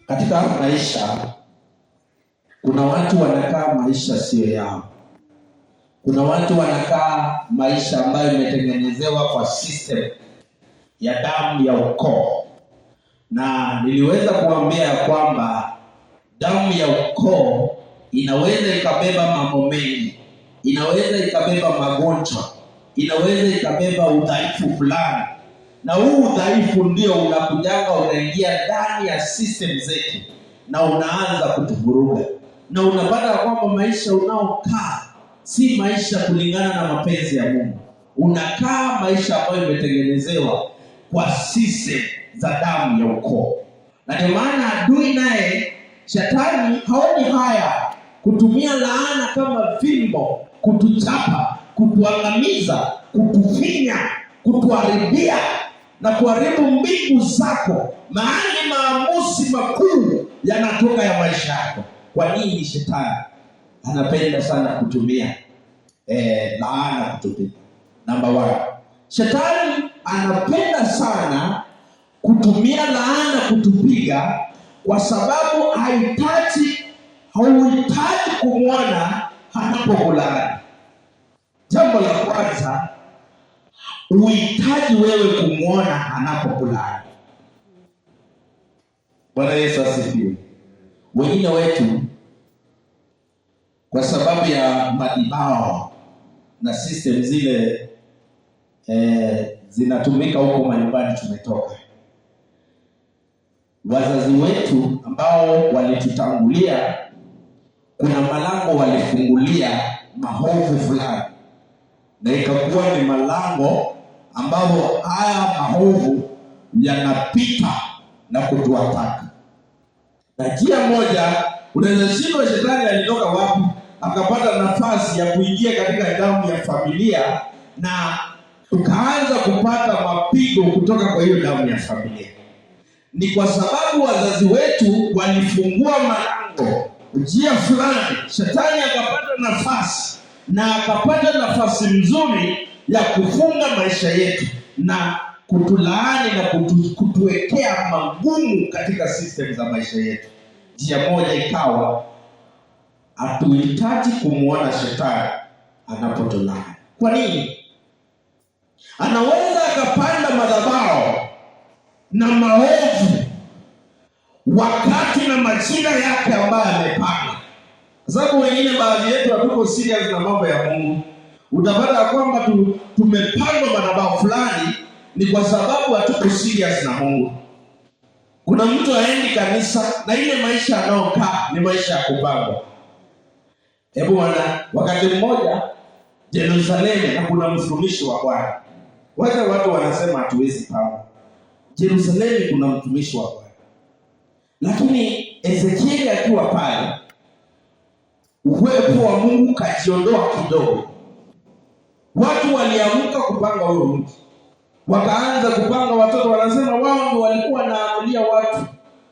Katika maisha kuna watu wanakaa maisha sio yao. Kuna watu wanakaa maisha ambayo imetengenezewa kwa system ya damu ya ukoo. Na niliweza kuambia kwamba damu ya ukoo inaweza ikabeba mambo mengi. Inaweza ikabeba magonjwa. Inaweza ikabeba udhaifu fulani. Na huu udhaifu ndio unakujanga unaingia ndani ya system zetu na unaanza kutuvuruga. Na unapata kwamba maisha unaokaa si maisha kulingana na mapenzi ya Mungu. Unakaa maisha ambayo imetengenezewa kwa system za damu ya ukoo. Na ndio maana adui naye Shetani haoni haya kutumia laana kama fimbo kutuchapa, kutuangamiza, kutufinya, kutuharibia na kuharibu mbingu zako, mahali maamuzi makuu yanatoka ya maisha yako. Kwa nini Shetani anapenda sana kutumia laana kutupiga? Number 1, Shetani anapenda sana kutumia laana kutupiga kwa sababu hauhitaji kumwona anapokulaani. Jambo la kwanza, uhitaji wewe kumwona anapokulaani. Bwana Yesu asifiwe. Wengine wetu kwa sababu ya madibao na system zile zinatumika huko manyumbani tumetoka, wazazi wetu ambao walitutangulia, kuna malango walifungulia mahovu fulani, na ikakuwa ni malango ambayo haya mahovu yanapita na kutuataka. Na njia moja unaweza shindwa Shetani alitoka wapi akapata nafasi ya kuingia katika damu ya familia, na tukaanza kupata mapigo kutoka kwa hiyo damu ya familia. Ni kwa sababu wazazi wetu walifungua malango, njia fulani, Shetani akapata nafasi, na akapata nafasi nzuri ya kufunga maisha yetu na kutulaani na kutuwekea magumu katika system za maisha yetu. Njia moja ikawa hatuhitaji kumwona Shetani anapotulaani. Kwa nini? Anaweza akapanda madhabahu na maovu wakati na majira yake ambayo amepanga. Kwa sababu wengine, baadhi yetu hatuko serious na mambo ya Mungu. Utapata kwamba tumepanga madhabahu fulani ni kwa sababu hatuko serious na Mungu. Kuna mtu aendi kanisa na ile maisha anaokaa ni maisha ya kupangwa. Hebu wakati mmoja Yerusalemu, na kuna mtumishi wa Bwana. Watu wanasema hatuwezi panga. Yerusalemu kuna mtumishi wa Bwana. Lakini Ezekieli akiwa pale, uwepo wa Mungu kajiondoa kidogo. Watu waliamka kupanga huo mji. Wakaanza kupanga, watoto wanasema wao ndio walikuwa wanaamulia watu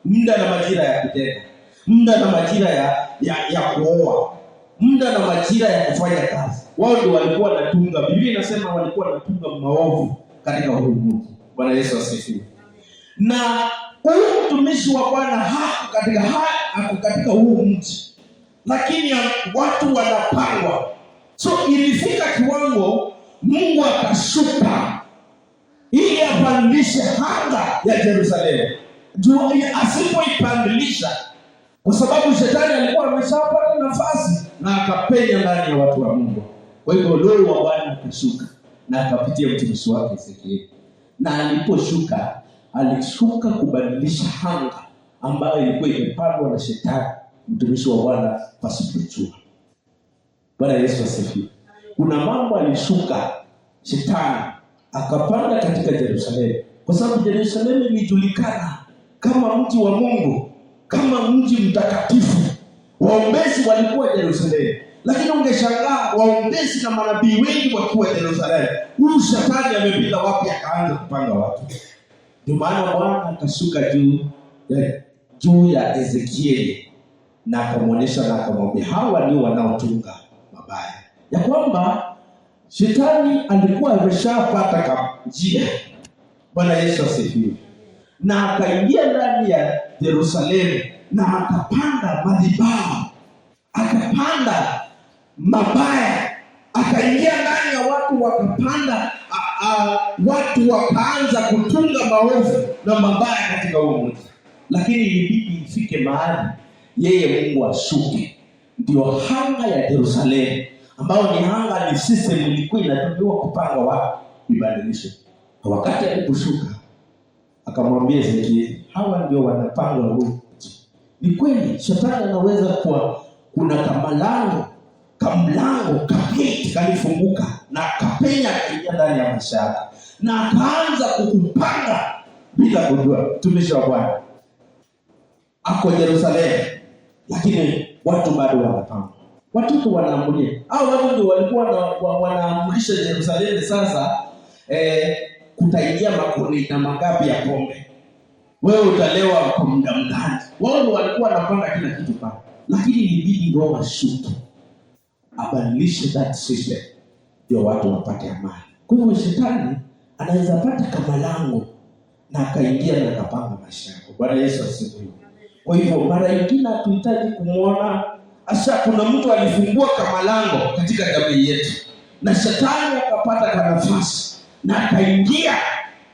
muda na majira ya kutenda, muda na majira ya kuoa, muda na majira ya kufanya kazi. Wao ndio walikuwa wanatunga. Biblia inasema walikuwa wanatunga maovu katika huo mji. Bwana Yesu asifiwe. Na huyu mtumishi wa Bwana hako katika huu mji, lakini watu wanapangwa. So ilifika kiwango Mungu akashuka ili apandishe anga ya Yerusalemu. Asipoipandilisha, kwa sababu Shetani alikuwa ameshapata nafasi na akapenya ndani ya watu wa Mungu. Kwa hivyo Roho wa Bwana akashuka na akapitia mtumishi wake Ezekieli. Na aliposhuka, alishuka kubadilisha anga ambayo ilikuwa imepandwa na Shetani, mtumishi wa Bwana pasipojua. Bwana Yesu asifiwe. Kuna mambo alishuka Shetani akapanda katika Yerusalemu, kwa sababu Yerusalemu ilijulikana kama mji wa Mungu, kama mji mtakatifu. Waombezi walikuwa Yerusalemu, lakini ungeshangaa waombezi na manabii wengi wakiwa Yerusalemu. Huyu Shetani amepita wapi akaanza kupanga watu? Ndio maana Bwana akashuka juu ya Ezekieli na akamwonyesha na akamwambia hawa ndio wanaotunga mabaya, ya kwamba Shetani alikuwa ameshapata njia. Bwana Yesu asifiwe. na akaingia ndani ya Yerusalemu na akapanda madhabahu, akapanda mabaya, akaingia ndani ya watu, wakapanda watu wakaanza kutunga maovu na mabaya katika huo mji. Lakini ilibidi ifike mahali yeye Mungu ashuke. Ndio hanga ya Yerusalemu, ambao ni hanga, ni system ilikuwa inatumiwa kupanga watu ibadilishe. Wakati aliposhuka akamwambia Ezekiel, hawa ndio wanapanga huu. Ni kweli shetani anaweza kuwa kuna kamlango kapeti kalifunguka na kapenya kaingia ndani ya maisha yako na akaanza kukupanga bila kujua. Mtumishi wa Bwana ako Yerusalemu, lakini watu bado wanapanga. Watoto wanaamulia. Hao watu ndio walikuwa wanaamulisha Yerusalemu sasa kutaingia makoni na magapi ya pombe. Wewe utalewa kwa muda mgani? Wao walikuwa wanapanga kila kitu pale. Lakini ilibidi Roho ashuke abadilishe that system ndio watu wapate amani. Kwa hivyo shetani anaweza pata kama lango na akaingia na akapanga maisha yako. Bwana Yesu asifiwe. Kwa hivyo mara nyingine tunahitaji kumuona kuna mtu alifungua kama lango katika jamii yetu na shetani akapata nafasi na akaingia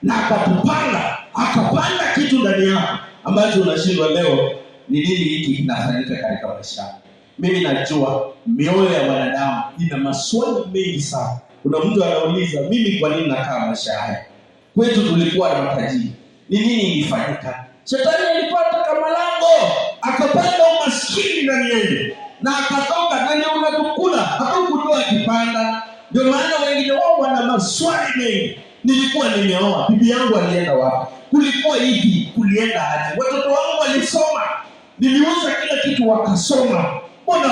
na akatupanga, akapanda kitu ndani yako ambacho unashindwa leo ni nini hiki kinafanyika katika maisha. Mimi najua mioyo ya wanadamu ina maswali mengi sana. Kuna mtu anauliza, mimi kwa nini nakaa maisha haya? Kwetu tulikuwa na matajiri. Ni nini ilifanyika? Shetani alipata kama lango, akapanda umaskini ndani yake na akatoka ndani unatukula, hakukujua akipanda. Ndio maana wengine wao wana maswali mengi. Nilikuwa nimeoa, bibi yangu alienda wapi? Kulikuwa hivi, kulienda aje? Watoto wangu walisoma, niliuza kila kitu wakasoma. Mbona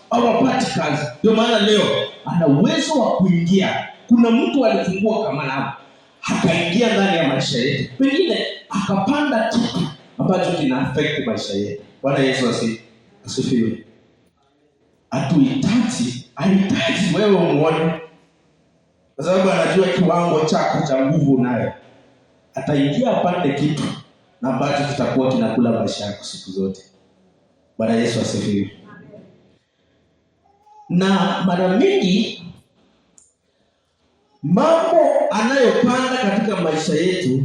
hawapati kazi? Ndio maana leo ana uwezo wa kuingia. Kuna mtu alifungua kama lango, akaingia ndani ya maisha yetu. Pengine akapanda kitu ambacho kina affect maisha yetu. Bwana Yesu asifiwe. Hahitaji wewe umuone, kwa sababu anajua kiwango chako cha nguvu nayo. Ataingia apande kitu na ambacho kitakuwa kinakula maisha yako siku zote. Bwana Yesu asifiwe. Na mara mingi mambo anayopanda katika maisha yetu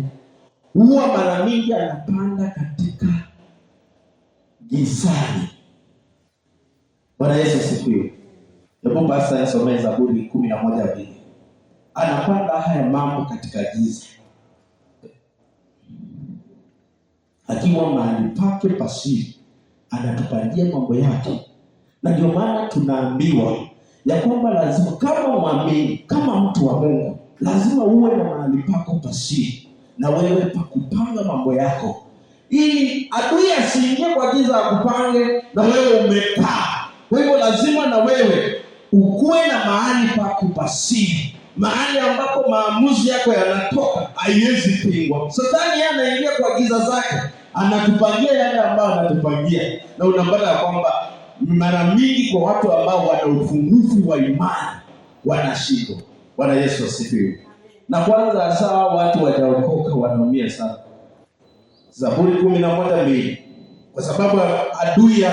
huwa mara mingi anapanda katika gizani. Bwana Yesu asifiwe. Hebu basi nisome Zaburi 11:2. Anapanda haya mambo katika giza, akiwa mahali pake pasiri anatupangia mambo yake. Na ndio maana tunaambiwa ya kwamba lazima kama muamini, kama mtu wa Mungu, lazima uwe na mahali pako pasiri na wewe pakupanga mambo yako, ili adui asiingie kwa giza akupange na wewe umekaa. Kwa hivyo lazima na wewe ukuwe na mahali pako pasiri, mahali ambapo maamuzi yako yanatoka, haiwezi pingwa. Shetani anaingia kwa giza zake, anatupangia yale ambayo anatupangia, na unapata kwamba mara mingi kwa watu ambao wana upungufu wa imani wanashindwa. Bwana Yesu asifiwe. Na kwanza hasa watu wajaokoka wanaumia sana. Zaburi 11:2. Kwa sababu adui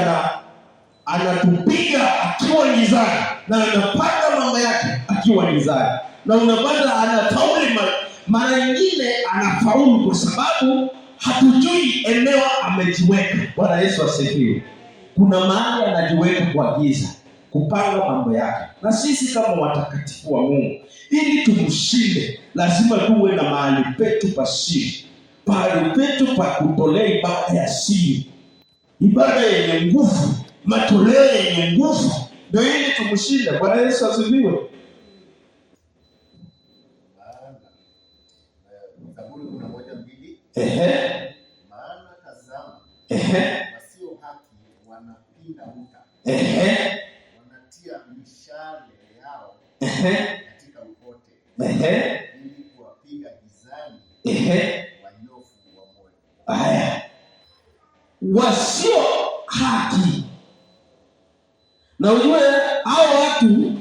anatupiga akiwa gizani na anapanga mambo yake akiwa gizani. Na unapata anatauli mara nyingine anafaulu kwa sababu hatujui eneo amejiweka. Bwana Yesu asifiwe. Kuna mahali anajiweka kwa giza kupanga mambo yake. Na sisi kama watakatifu wa Mungu, ili tumshinde, lazima tuwe na mahali petu pasiri, pahali petu pa kutolea ibada ya siri, ibada yenye nguvu, matoleo yenye nguvu, ndio ili tumshinde. Bwana Yesu asifiwe. Zaburi 11:2. Maana tazama, wasio haki wanapinda uta, wanatia mishale yao katika upote, ili kuwapiga gizani wanyofu wa moyo. Haya, wasio haki. Na ujue hao watu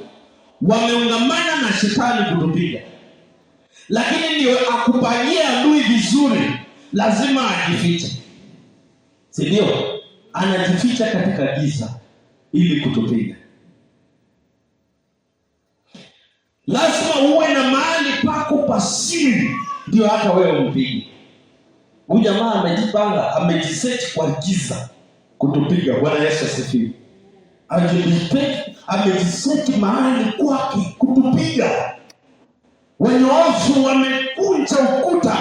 wameungamana na shetani kutupiga, lakini ndio akupangia adui vizuri lazima ajifiche, si ndio? Anajificha katika giza ili kutupiga. Lazima uwe na mahali pako pasiri ndio hata wewe umpige. Huyu jamaa amejipanga, amejiseti kwa giza kutupiga. Bwana Yesu asifiwe. Amejiseti mahali kwake kutupiga. Wanyofu wamekunja ukuta.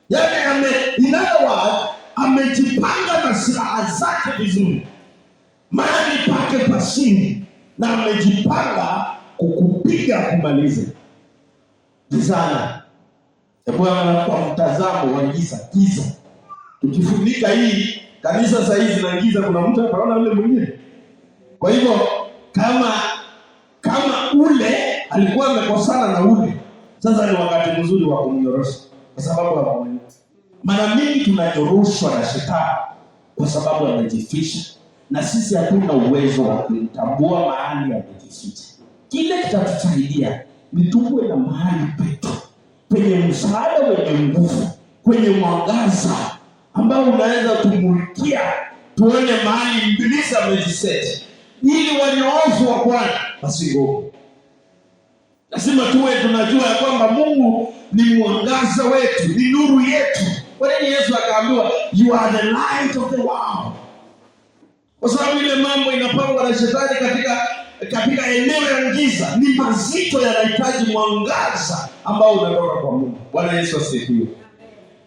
Yaani amejipanga na silaha zake vizuri mahali pake pasiri, na amejipanga kukupiga kumaliza gizana. Bwana, kwa mtazamo wa giza. Tukifunika hii kanisa saa hizi na giza, kuna mtu ataona yule mwingine. Kwa hivyo kama ule alikuwa amekosana na ule, sasa ni wakati mzuri wa kumnyorosha, kwa sababu ya Mungu. Mara mingi tunanyoroshwa na shetani kwa sababu amejificha, na sisi hatuna uwezo wa kutambua mahali amejificha. Kile kitatusaidia ni tuwe na mahali petu penye msaada wenye nguvu, kwenye mwangaza ambao unaweza kumulikia, tuone mahali ibilisi amejiseti, ili wanyoofu wa Bwana wasiogope. Lazima tuwe tunajua ya kwamba Mungu ni mwangaza wetu, ni nuru yetu. Kwa nini Yesu akaambiwa you are the light of the world? Kwa sababu ile mambo inapangwa na shetani katika eneo ya giza ni mazito, yanahitaji mwangaza ambao unatoka kwa Mungu. Bwana Yesu asifiwe.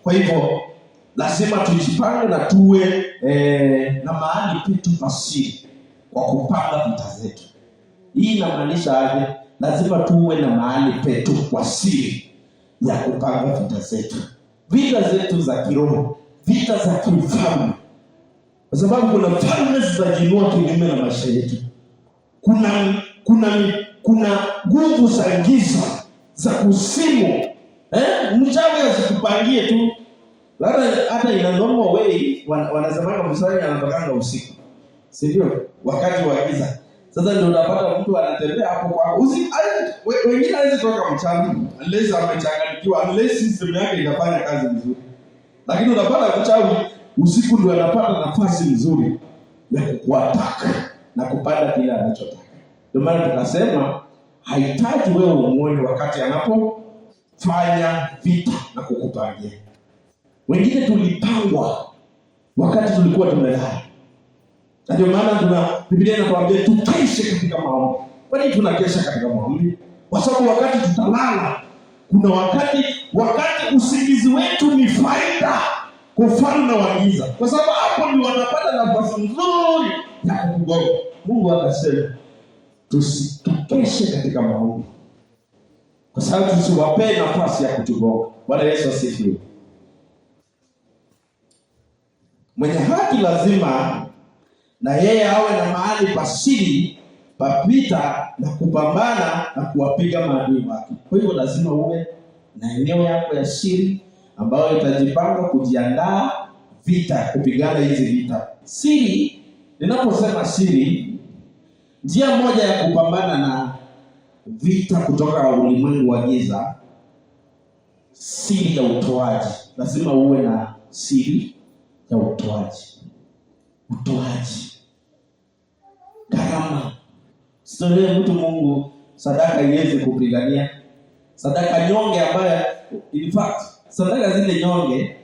Kwa hivyo lazima tujipange na tuwe na mahali petu pasiri kwa kupanga vita zetu. Hii inamaanisha aje? Lazima tuwe na mahali petu kwa siri ya kupanga vita zetu, vita zetu za kiroho, vita za kimfalme, kwa sababu kuna falme zinajiinua kinyume na maisha yetu. Kuna nguvu za giza za kusimu. Mchawi asikupangie tu, hata ina normal way. Wanasema msanii anatokanga usiku, si ndio? Wakati wa giza. Sasa ndio unapata mtu anatembea hapo kwa wengine hawezi toka mchana unless amechanganyikiwa, unless system yake inafanya kazi vizuri. Lakini unapata mchawi usiku ndio anapata nafasi nzuri ya kukuataka na kupanda kile anachotaka. Ndio maana tunasema hahitaji wewe umuone wakati anapofanya vita na kukupangia. Wengine tulipangwa wakati tulikuwa tumelala. Ndio maana Biblia inatuambia tukeshe katika maombi. Kwa nini tunakesha katika maombi? Kwa sababu wakati tutalala, kuna wakati usingizi wetu ni faida kwa ufalme wa giza. Kwa sababu hapo ndio wanapata nafasi nzuri ya kukugonga. Mungu akasema tukeshe katika maombi, kwa sababu tusiwape nafasi ya kutugonga. Bwana Yesu asifiwe. Mwenye haki lazima na yeye awe na mahali pasiri papita na kupambana na kuwapiga maadui wake. Kwa hivyo lazima uwe na eneo yako ya siri ambayo itajipanga kujiandaa vita, kupigana hizi vita. Siri, ninaposema siri, njia moja ya kupambana na vita kutoka ulimwengu wa giza, siri ya utoaji. Lazima uwe na siri ya utoaji. Karama. Sio mtu Mungu sadaka iweze kupigania. Sadaka nyonge ambayo in fact sadaka zile nyonge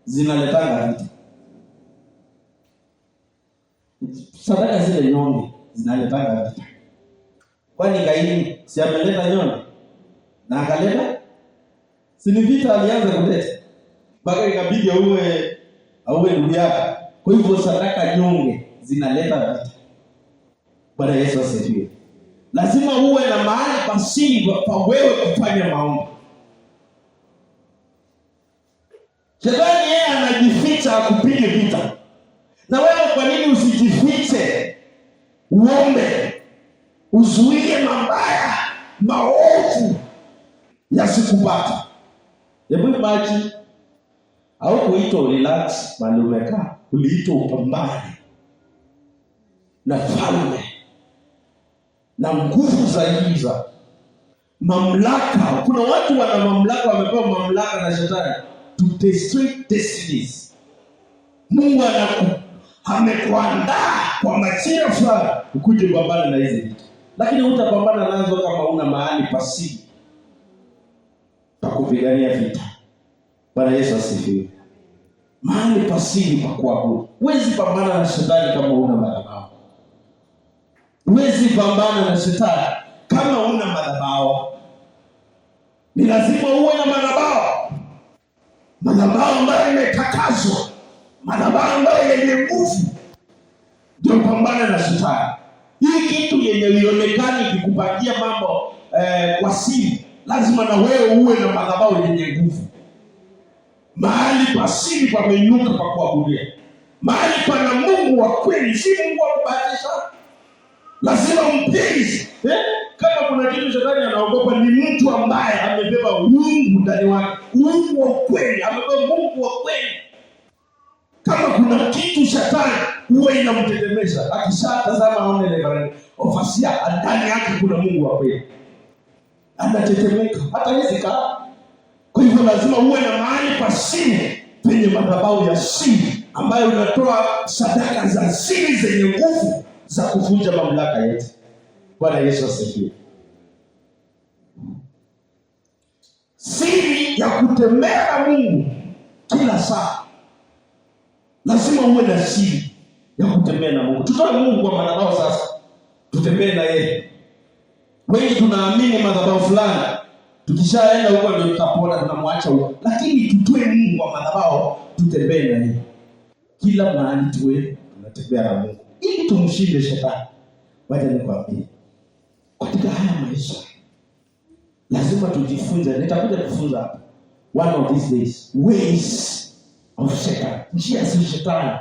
zinaletanga vita. Sadaka zile nyonge zinaletanga vita. Kwani Kaini si ameleta nyonge na akaleta? Si ni vita alianza kuleta. Baka ikabidi auwe ndugu yake. Kwa hivyo sadaka nyonge zinaleta vita. Bwana Yesu asifiwe. Lazima uwe na mahali pasiri pa wewe kufanya maombi. Shetani yeye anajificha kupige vita. Na wewe kwa nini usijifiche? Uombe. Uzuie mabaya, maovu yasikupate. Hebu imagine au kuitwa relax bali umekaa, uliitwa upambane na falme na nguvu za giza mamlaka. Kuna watu wana mamlaka, wamepewa mamlaka na shetani to destroy destinies. Mungu amekuandaa kwa majira fulani ukuje kupambana na hizi vitu, lakini hutapambana nazo kama una mahali pasiri pa kupigania vita. Bwana Yesu asifiwe. Mahali pasiri pa kuabudu. Huwezi pambana na shetani kama una madhabahu. Huwezi pambana na shetani kama una madhabahu. Ni lazima uwe na madhabahu. Madhabahu ambayo imetakaswa, madhabahu ambayo yenye nguvu, ndio pambana na shetani. Hii kitu yenye ionekani ikikupangia mambo kwa siri, lazima na wewe uwe na madhabahu yenye nguvu. Mahali pasiri pameinuka pa kuabudia, mahali pana Mungu wa kweli, si Mungu wa kubahatisha. Lazima mpenzi, kama kuna kitu shetani anaogopa ni mtu ambaye amebeba Mungu ndani wake, Mungu wa kweli, amebeba Mungu wa kweli. Kama kuna kitu shetani huwa inamtetemesha, akishatazama aone Reverend Ofasia ndani yake kuna Mungu wa kweli, anatetemeka hata hizi kaa. Kwa hivyo lazima uwe na mahali pasiri penye madhabahu ya siri, ambayo unatoa sadaka za siri zenye nguvu za kuvunja mamlaka yetu. Bwana Yesu asifiwe. Siri ya kutembea na Mungu kila saa, lazima uwe na siri ya kutembea na Mungu. Tutoe Mungu kwa madhabahu sasa, tutembee na yeye. Wengi tunaamini madhabahu fulani, tukishaenda huko ndio tutapona, tunamwacha huko. Lakini tutoe Mungu kwa madhabahu, tutembee na yeye. Kila mahali tuwe tunatembea na Mungu ili tumshinde shetani. Wacha nikwambie, katika haya maisha lazima tujifunze. Nitakuja kufunza hapa one of these days ways of Satan, njia za shetani.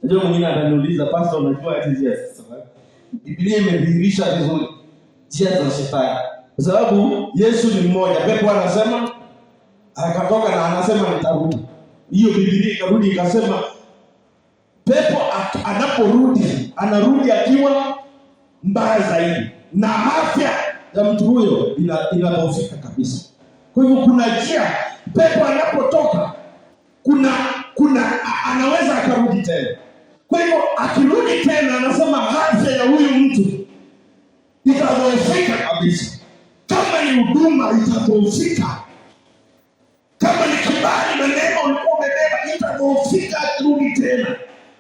Najua mwingine ataniuliza, pastor, unajua ati njia sasa? Biblia imedhihirisha vizuri njia za shetani, kwa sababu Yesu ni mmoja. Pepo anasema akatoka na anasema nitarudi. Hiyo Biblia ikarudi ikasema pepo anaporudi anarudi akiwa mbaya zaidi, na afya ya mtu huyo inadhoofika kabisa. Kwa hivyo kuna njia, pepo anapotoka kuna anaweza akarudi tena. Kwa hivyo akirudi tena anasema afya ya huyu mtu itadhoofika kabisa. Kama ni huduma itadhoofika, kama ni kibali na neema ulikuwa umebeba itadhoofika akirudi tena.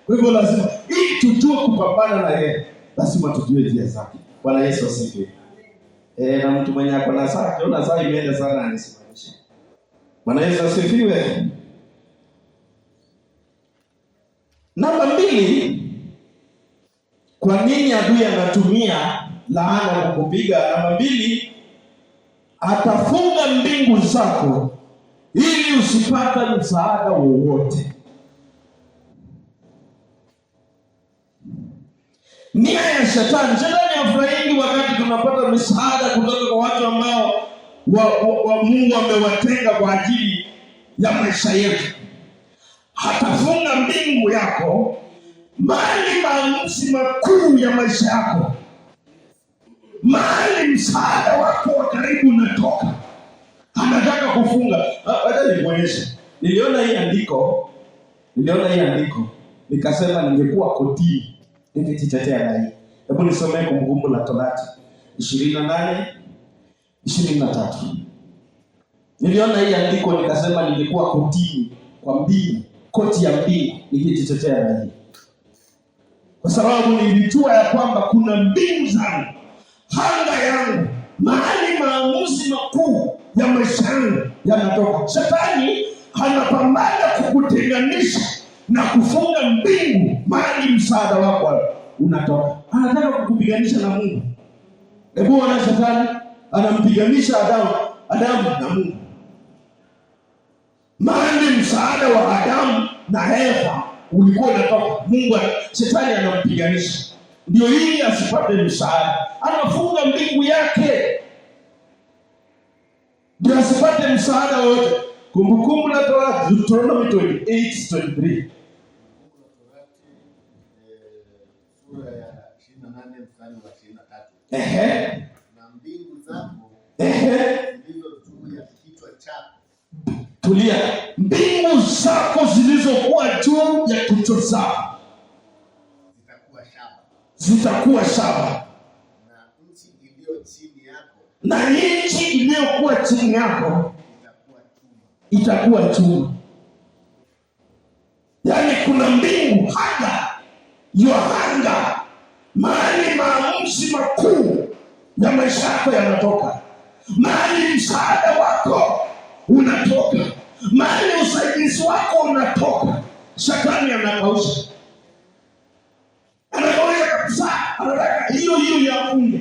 Kwa hivyo lazima, ili tujue kupambana na yeye, lazima tujue njia zake. Bwana Yesu asifiwe. Na mtu mwenye ako na saa, akiona saa imeenda sana anisimamishe. Bwana Yesu asifiwe. Namba 2, kwa nini adui anatumia laana kukupiga? Namba 2, atafunga mbingu zako ili usipate msaada wowote. Nia ya shetani afurahi wakati tunapata msaada kutoka kwa watu ambao wa Mungu amewatenga kwa ajili ya maisha yetu. Hatafunga mbingu yako, mahali maamuzi makuu ya maisha yako, mahali msaada wako wa karibu unatoka, anataka kufunga. Wacha nikuonyeshe. Niliona hii andiko, nikasema ningekuwa kotini nikijitetea na hii. Hebu nisomee Kumbukumbu la Torati 28:23. Niliona hii andiko nikasema ningekuwa kotini kwa mbingu, koti ya mbingu, nikijitetea na hii. Kwa sababu nilijua ya kwamba kuna mbingu zangu, anga yangu, mahali maamuzi makuu ya maisha yangu yanatoka. Shetani anapambana kukutenganisha na kufunga mbingu mahali msaada wako unatoka. Anataka kukupiganisha na Mungu. Hebu ona, shetani anampiganisha Adamu na Mungu. Mahali msaada wa Adamu na Eva ulikuwa unatoka, shetani anampiganisha. Ndio ili asipate msaada, anafunga mbingu yake ndio asipate msaada wote. Kumbukumbu la Torati, Deuteronomy 28:23. Sura ya 28 mstari wa 23. Na mbingu zako zilizo juu ya kichwa chako. Tulia. Mbingu zako zilizokuwa juu ya kichwa chako zitakuwa shaba. Na nchi iliyokuwa chini yako itakuwa chuma. Yaani kuna mbingu, anga, mahali maamuzi makuu ya maisha yako yanatoka, mahali msaada wako unatoka, mahali usaidizi wako unatoka. Shetani anakausha kabisa, anataka hiyo yafunge.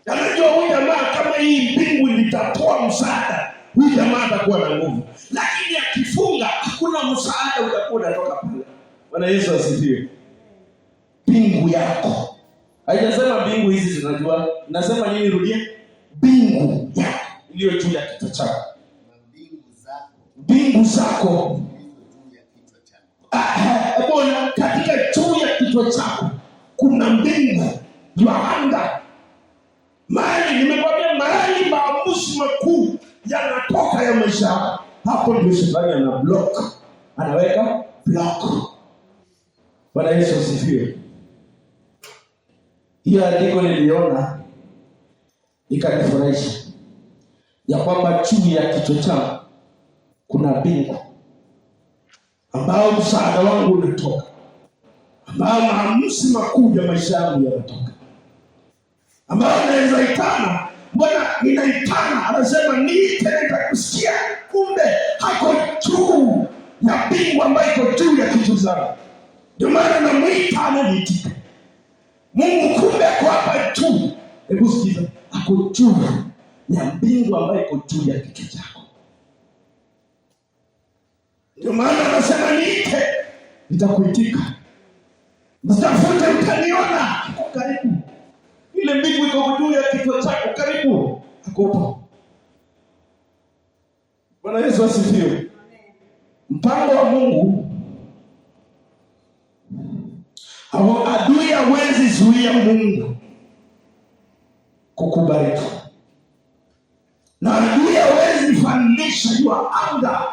Anajua huyu jamaa kama hii mbingu litatoa msaada, huyu jamaa atakuwa na nguvu. Lakini akifunga hakuna msaada utakuwa unatoka pale. Bwana Yesu asifiwe. Mbingu yako. Haijasema mbingu hizi zinajua. Nasema nini, rudia? Mbingu yako iliyo juu ya kichwa chako. Mbingu zako. Bwana, katika juu ya kichwa chako kuna mbingu ya anga. Mahali nimekwambia, mahali maamuzi makuu yanatoka ya maisha yako. Hapo ndio shetani ana block, anaweka block. Bwana Yesu asifiwe. Hiyo andiko niliona ikanifurahisha, ya kwamba juu ya kichwa chako kuna mbingu ambao msaada wangu unatoka, ambao maamuzi makuu ya maisha yangu yanatoka, ambao naweza itana. Bwana, ninaitana, anasema niite nitakusikia. Kumbe hako juu ya mbingu ambayo iko juu ya kichwa changu. Ndio maana namuita ananiitika. Mungu kumbe ako hapa juu. Hebu sikiza, ako juu ya mbingu ambayo iko juu ya kichwa chako. Ndio maana anasema niite nitakuitika, mtafute mtaniona. Ako karibu. Ile mbingu iko juu ya kichwa chako, karibu, ako. Bwana Yesu asifiwe. Mpango wa Mungu, adui hawezi zuia Mungu kukubariki, na adui hawezi badilisha hiyo anga,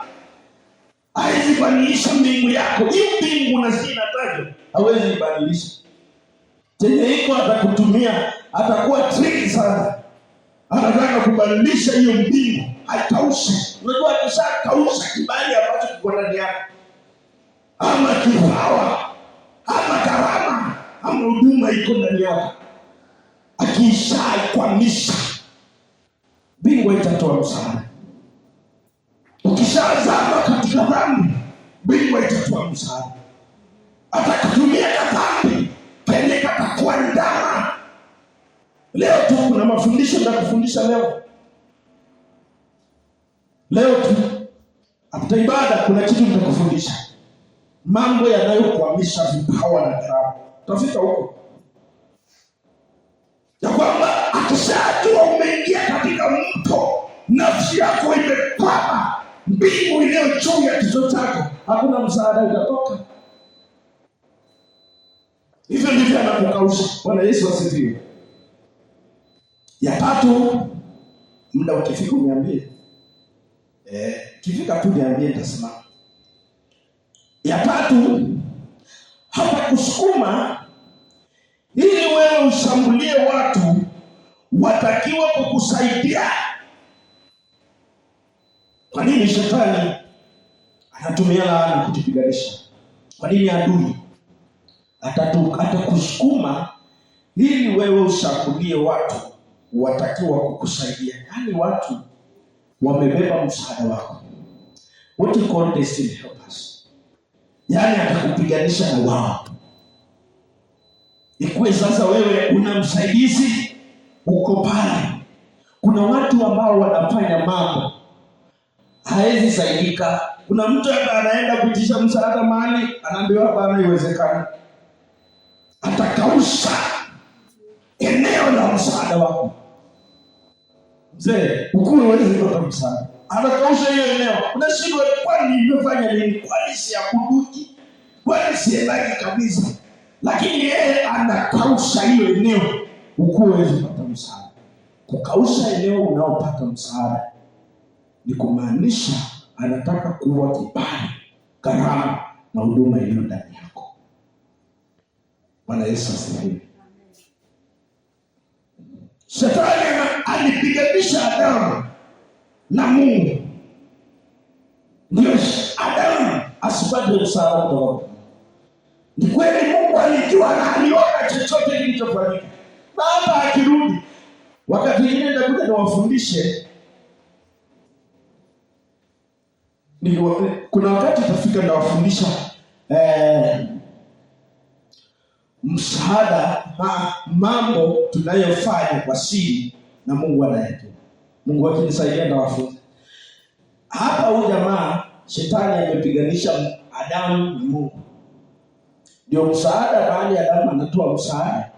hawezi badilisha mbingu yako. Hiyo mbingu na sina tajo hawezi badilisha. Chenye iko atakutumia, atakuwa tricky sana. Anataka kubadilisha hiyo mbingu, haitaushi. Unajua akishakausha kibali ambacho kiko ndani yako, ama kipawa, ama karama, ama huduma iko ndani yako, akishakwamisha, mbingu itatoa msaada. Ukishazama katika dhambi, mbingu itatoa msaada. Atakutumia kadhambi penye katakuwa ndama. Leo tu kuna mafundisho nitakufundisha leo tu hata ibada kuna kitu nitakufundisha, mambo yanayokwamisha vipawa na karama. Utafika huko ya kwamba akishajua umeingia katika mto, nafsi yako imekwama, mbingu iliyo juu ya kichwa chako, hakuna msaada utatoka. Hivyo ndivyo anakukausha. Bwana Yesu asifiwe. Ya tatu, muda ukifika uniambie. Kifika tu niambie, nitasimama. Ya tatu, hapa kusukuma ili wewe ushambulie watu watakiwa kukusaidia. Kwa nini shetani anatumia laana kutupiganisha? Kwa nini adui atakusukuma ili wewe ushambulie watu watakiwa kukusaidia? Yaani watu wamebeba msaada wako, what you call destiny helpers. Yaani atakupiganisha na wao. Ikuwe sasa wewe una msaidizi, uko pale. Kuna watu ambao wanafanya mambo haezi saidika. Kuna mtu anaenda kuitisha msaada mahali, anaambiwa hapana, haiwezekani. Atakausha eneo la msaada wako. Mzee, ukuru huwezi kupata msaada, atakausha hiyo eneo. Unashindwa, kwani nimefanya nini? Kwani siabuduki? Kwani sielaki kabisa? Lakini yeye anakausha hiyo eneo, ukuru huwezi kupata msaada. Kukausha eneo unaopata msaada ni kumaanisha anataka kuwa kibali, karama na huduma iliyo ndani yako. Bwana Yesu asifiwe. Shetani alipiganisha Adamu na Mungu, ndio Adamu asipate msaada kutoka. Ni kweli Mungu alijua na aliona chochote kilichofanyika. Baba akirudi, wakati mwingine nitakuja niwafundishe. Kuna wakati utafika na wafundisha msaada, mambo tunayofanya kwa siri na Mungu anayajua. Mungu akinisaidia na wafunza. Hapa huyu jamaa shetani amepiganisha Adamu na Mungu. Ndio msaada, mahali Adamu anatoa msaada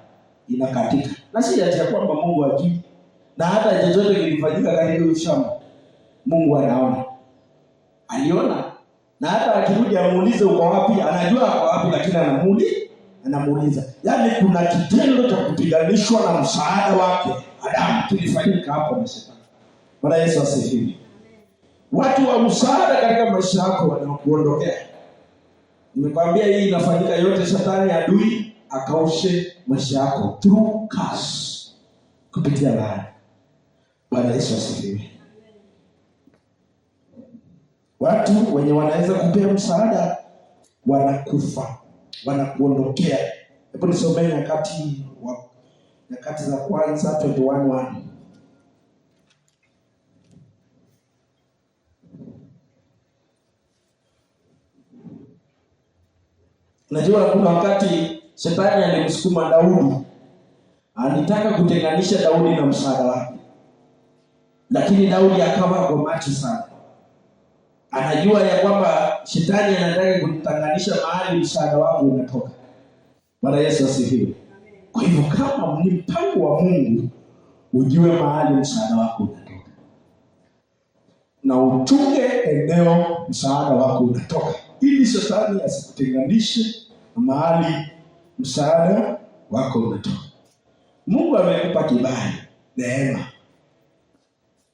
inakatika. Na si ya kwamba Mungu hajui. Na hata chochote kilifanyika katika hiyo shamba, Mungu anaona. Aliona. Na hata akirudi amuulize uko wapi, anajua uko wapi, lakini anamuuliza. Yaani kuna kitendo cha kupiganishwa na msaada wake Adamu kilifanyika hapo na shetani. Bwana Yesu asifiwe. Watu wa msaada katika maisha yako wanakuondokea. Nimekwambia hii inafanyika yote, shetani adui akaushe maisha yako through curse, kupitia laana. Bwana Yesu asifiwe. Watu wenye wanaweza kupea msaada wanakufa, wanakuondokea. Hebu nisomee Nyakati za Kwanza 21:1. Unajua kuna wakati shetani alimsukuma Daudi. Alitaka kutenganisha Daudi na msaada wake. Lakini Daudi akawa kwa macho sana. Anajua ya kwamba shetani anataka kutenganisha mahali msaada wako unatoka. Bwana Yesu asifiwe. Kwa hivyo kama ni mpango wa Mungu, ujue mahali msaada wako unatoka. Na uchunge eneo msaada wako unatoka, ili shetani asikutenganishe na mahali msaada wako unatoka. Mungu amekupa kibali, neema.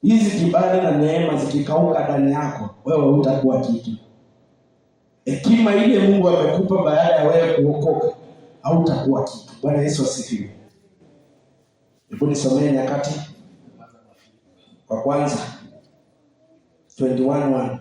Hizi kibali na neema zikikauka ndani yako, wewe hutakuwa kitu. Hekima ile Mungu amekupa baada ya wewe kuokoka, hautakuwa kitu. Bwana Yesu asifiwe. Hebu nisomee Nyakati wa Kwanza 21:1.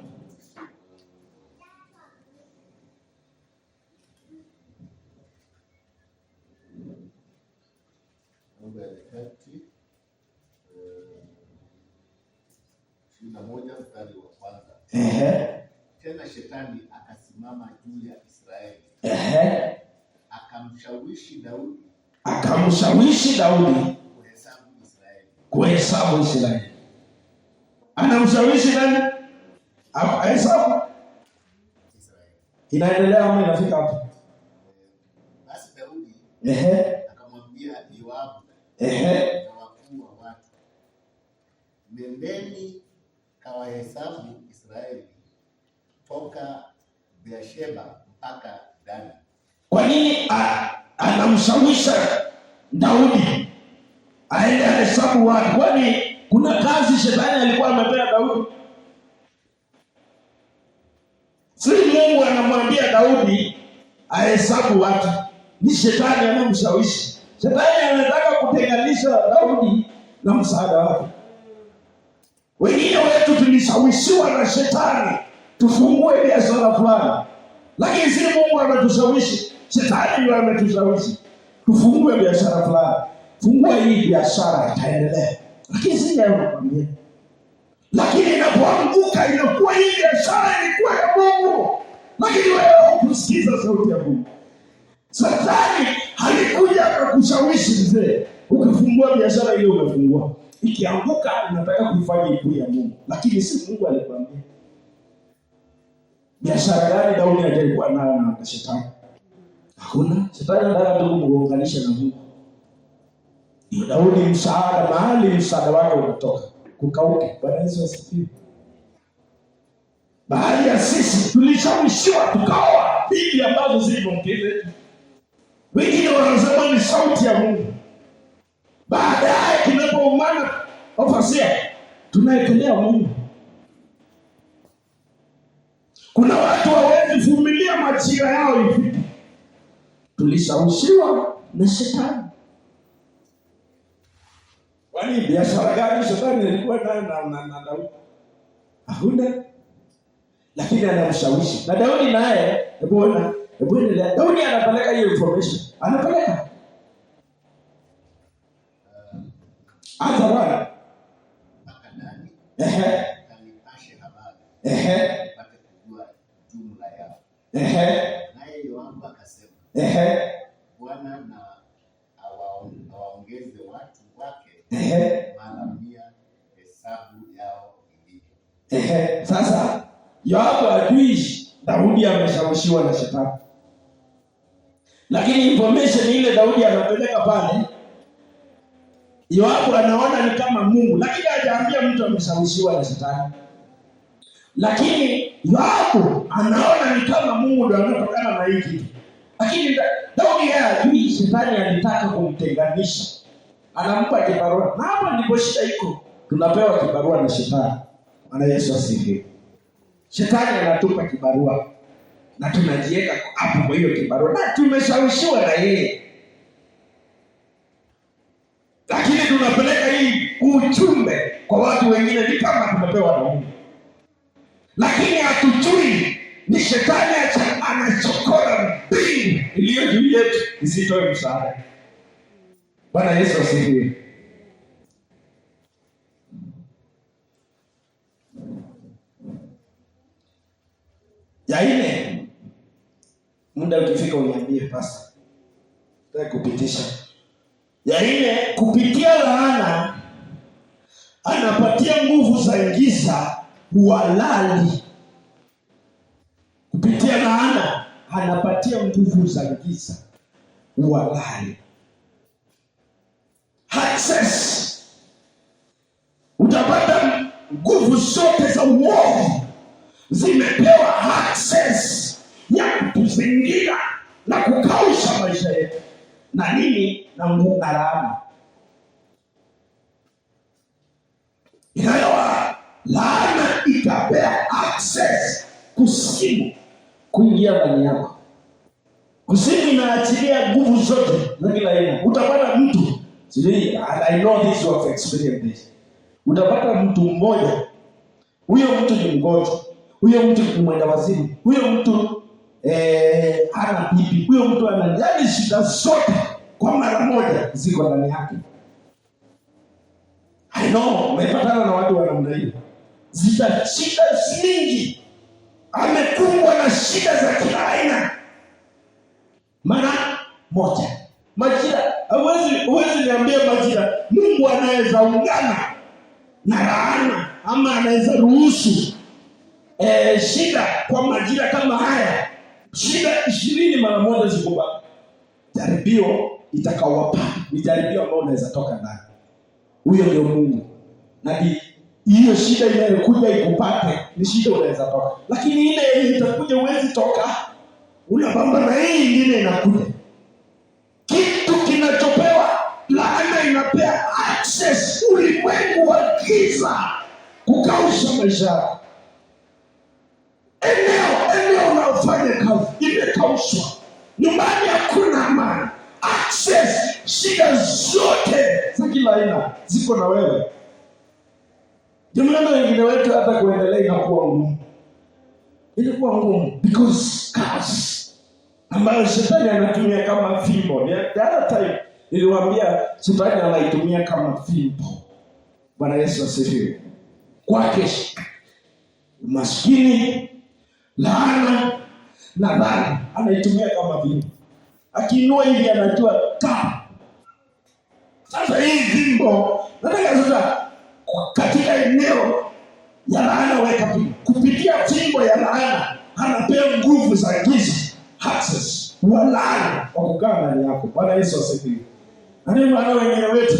Tena shetani akasimama juu ya Israeli. Akamshawishi Daudi kuhesabu Israeli. Anamshawishi nani? Ahesabu Israeli. Inaendelea ama inafika hapo? Basi Daudi akamwambia Yoabu na wakuu wa watu, nendeni kawahesabu Israeli toka Beersheba mpaka Dani. Kwa nini anamshawisha Daudi aende ahesabu watu? Kwani kuna kazi shetani alikuwa amepea Daudi? Si Mungu anamwambia Daudi ahesabu watu, ni shetani anamshawishi. Shetani anataka kutenganisha Daudi na msaada wake. Wengine wetu tulishawishiwa na shetani tufungue biashara fulani, lakini si Mungu ametushawishi. Shetani ndiye ametushawishi tufungue biashara fulani. Fungua hii biashara itaendelea, lakini si yeye anakuambia. Lakini inapoanguka inakuwa hii biashara ilikuwa ya Mungu, lakini wewe hukusikiza sauti ya Mungu. Shetani alikuja akakushawishi mzee, ukifungua biashara ile umefungua, ikianguka unataka kuifanya ikue ya Mungu, lakini si Mungu alikwambia. Biashara gani Daudi alikuwa nayo na shetani? Hakuna. Shetani anataka tu kuunganisha na Mungu. Ndio Daudi msaada, mahali msaada wake unatoka, kukauke. Bwana Yesu asifiwe. Baadhi ya sisi tulishawishiwa tukaoa bibi ambazo zilivyo mkeze. Wengine wanasema ni sauti ya Mungu. Baadaye kinapoumana overseer, tunaekelea Mungu. Kuna watu hawezi vumilia majira yao hivi. Tulishawishiwa na shetani. Kwani biashara gani shetani alikuwa nayo na Daudi? Hakuna. Lakini anamshawishi. Na Daudi naye, Daudi anapeleka hiyo information. Anapeleka. Anza bwana. Akadani. Kanipashe habari. Pate kujua jumla yao. Naye Yoabu akasema. Bwana na awaongeze watu wake mara 100 hesabu yao ilivyo. Sasa Yoabu ajui Daudi ameshawishiwa na shetani. Lakini information ile Daudi anapeleka pale, Yoabu anaona ni kama Mungu, lakini hajaambia mtu ameshawishiwa na shetani. Lakini Yoabu anaona ni kama Mungu ndio anatokana na hiki kitu. Lakini Daudi yeye ajui shetani alitaka kumtenganisha. Anampa kibarua. Na hapa ndipo shida iko. Tunapewa kibarua na shetani. Bwana Yesu asifiwe. Shetani anatupa kibarua na tunajiweka hapo kwa hiyo kibarua na tumeshawishiwa na yeye. Lakini tunapeleka hii ujumbe kwa watu wengine ni kama tumepewa na Mungu. Lakini hatujui ni shetani anachokora mbingu iliyo juu yetu isitoe msaada. Bwana Yesu asifiwe. Ya nne, muda ukifika uniambie pasta. Nataka kupitisha. Ya nne, kupitia laana anapatia nguvu za giza uhalali. Kupitia laana anapatia nguvu za giza uhalali. Access. Utapata nguvu zote za uovu zimepewa access ya kutuzingira na kukausha maisha yetu. Na nini? Na nguvu na laana. Inayowa laana itapea access kusimu kuingia ndani yako. Kusimu inaachilia nguvu zote za kila aina. Utapata mtu, I know this you have experienced this. Utapata mtu mmoja, huyo mtu ni mgonjwa, huyo mtu ni mwenda wazimu, huyo mtu hana bibi, huyo mtu ana yani shida zote kwa mara moja ziko ndani yake. I know, umepatana na watu wa namna hiyo. Shida nyingi. Amekumbwa na shida za kila aina. Mara moja. Majira, huwezi niambia majira Mungu anaweza ungana na laana ama anaweza ruhusu shida kwa majira kama haya. Shida 20 mara moja zikupa. Jaribio itakawapa. Ni jaribio ambalo unaweza toka ndani. Huyo ndio Mungu. Na hiyo shida inayokuja ikupate ni shida unaweza toka. Lakini ile itakuja huwezi toka. Unapambana na hii nyingine inakuja. Kitu kinachopewa laana inapea access ulimwengu wa giza kukausha maisha yako. Eneo unaofanya kazi imekaushwa. Nyumbani hakuna amani. Access, shida zote za kila aina ziko na wewe. Jamani, wengine wetu hata kuendelea inakuwa ngumu. Inakuwa ngumu because curse ambayo shetani anatumia kama fimbo. The other time niliwaambia shetani anaitumia kama fimbo. Bwana Yesu asifiwe. Kwake maskini, laana na dhambi anaitumia kama fimbo. Akiinua hivi anajua ka. Sasa hii fimbo nataka sasa katika eneo ya laana weka fimbo. Kupitia fimbo ya laana anapea nguvu za giza access wala kwa kukaa ndani yako. Bwana Yesu asifiwe. Na ndio maana wengine wetu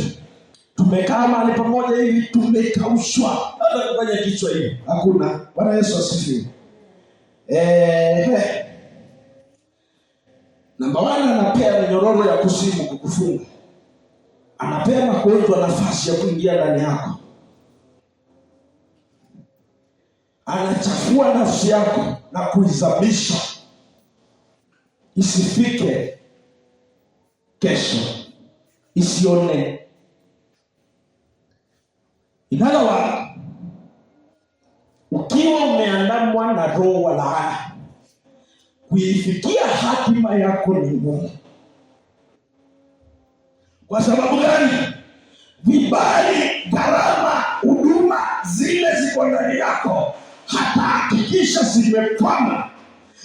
tumekaa mahali pamoja hivi tumekaushwa. Hata kufanya kichwa hivi hakuna. Bwana Yesu asifiwe. Namba 1 anapea minyororo ya kuzimu kukufunga. Anapea magonjwa nafasi ya kuingia ndani yako. anachafua nafsi yako na kuizamisha isifike kesho, isione. Ingawa ukiwa umeandamwa na roho wa laana, kuifikia hatima yako ni ngumu. Kwa sababu gani? Vibali, gharama, huduma zile ziko ndani yako, hata hakikisha zimekwama.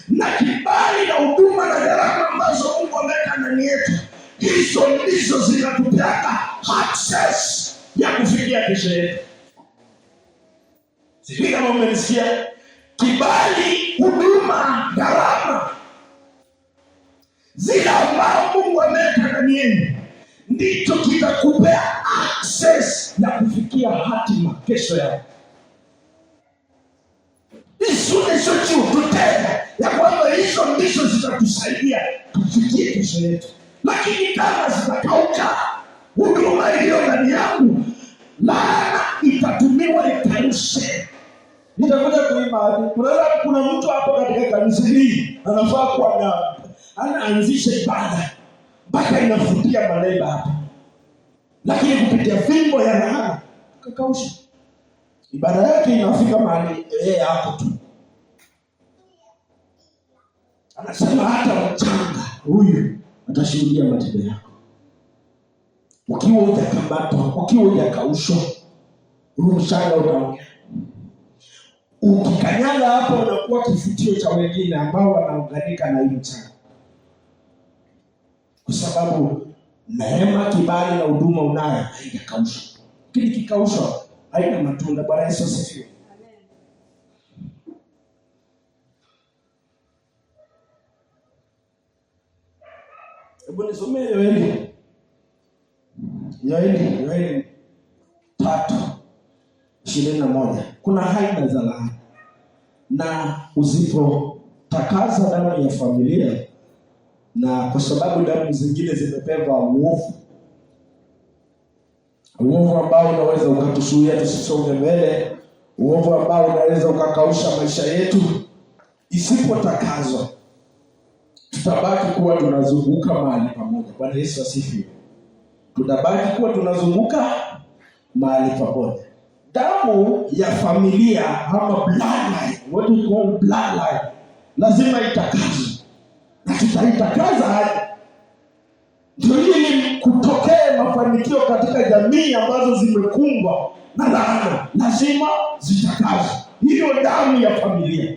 Na kibali na huduma na gharama ambazo Mungu ameweka ndani yetu, hizo ndizo zinatupea access ya kufikia kesho yetu. Sijui kama umenisikia. Kibali, huduma, gharama zile ambao Mungu ameweka ndani yenu, ndicho kitakupea access ya kufikia hatima kesho yako. Hizo ndizo tutenda ya kwamba hizo ndizo zitatusaidia tufikie kesho yetu. Lakini kama zitakauka huduma iliyo ndani yangu, laana itatumiwa ikaushe. Nitakuja kuimba. Kuna mtu hapo katika kanisa hili anafaa kuwa anaanzisha ibada mpaka inafutia maleba hapa, lakini kupitia fimbo ya laana kakausha ibada yake, inafika mahali hapo tu. Anasema hata mchanga huyu atashuhudia matendo yako. Ukiwa hujakamatwa, ukiwa hujakaushwa, huyu mchanga utaongea. Ukikanyaga hapo, unakuwa kifutio cha wengine ambao wanaunganika na hiyo mchanga, kwa sababu neema, kibali na huduma unayo haijakaushwa. Kile kikaushwa haina matunda. Bwana Yesu asifiwe. Hebu nisomee Yoeli 3:21. Kuna aina za laana, na usipotakaza damu ya familia, na kwa sababu damu zingine zimebeba uovu ambao unaweza ukatuzuia tusisonge mbele, uovu ambao unaweza ukakausha maisha yetu, isipotakazwa tutabaki kuwa tunazunguka mahali pamoja. Bwana Yesu asifiwe. Tutabaki kuwa tunazunguka mahali pamoja. Damu ya familia ama bloodline, what we call bloodline, lazima itakazwe. Na tutaitakaza aje? Ndio ili kutokee mafanikio katika jamii ambazo zimekumbwa na laana, lazima zitakazwe. Hiyo damu ya familia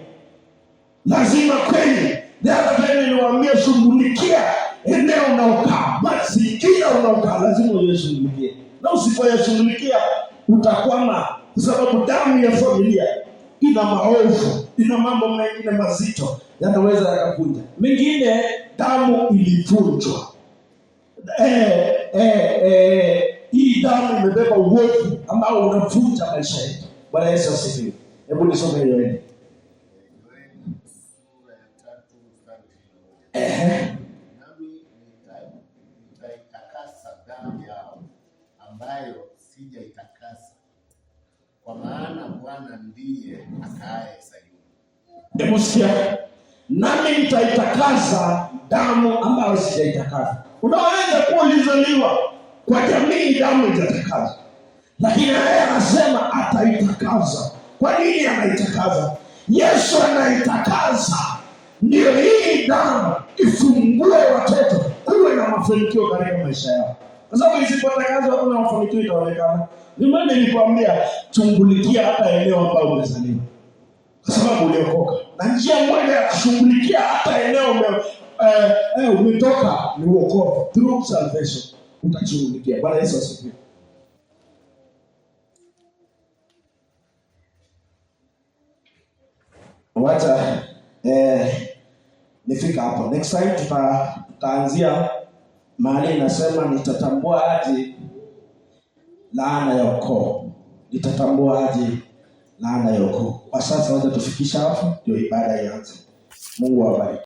lazima kweli. Ndio niwaambia, shughulikia eneo unaokaa, mazingira unaokaa, lazima uyashughulikie. Na usipoyashughulikia utakwama, kwa sababu damu ya familia ina maovu, ina mambo mengine mazito yanaweza yakakuja. Mengine damu ilivunjwa. Hii damu imebeba uovu ambao unavunja maisha yetu. Bwana Yesu asifiwe. Hebu nisome hiyo neno. Nami nitaitakasa damu yao ambayo sijaitakasa, kwa maana Bwana ndiye akaaye Sayuni. Hebu sikia. Nami nitaitakasa damu ambayo sijaitakasa. Unaweza kuwa ulizaliwa kwa jamii damu itatakasa, lakini yeye anasema ataitakasa. Kwa nini anaitakasa? Yesu anaitakasa. Ndio hii damu ifungue watoto kuwe na mafanikio katika maisha yao, kwa sababu isipotakaswa hakuna mafanikio itaonekana. Ndio nilikwambia chungulikia hata eneo ambalo umezaliwa, kwa sababu uliokoka. Na njia moja ya kushughulikia hata eneo umetoka ni wokovu, through salvation utachungulikia. Bwana Yesu asifiwe. Wacha nifika hapo. Next time tutaanzia mahali inasema nitatambua aje laana ya ukoo. Nitatambua aje laana ya ukoo. Kwa sasa wacha tufikisha hapo ndio ibada ianze. Mungu awabariki.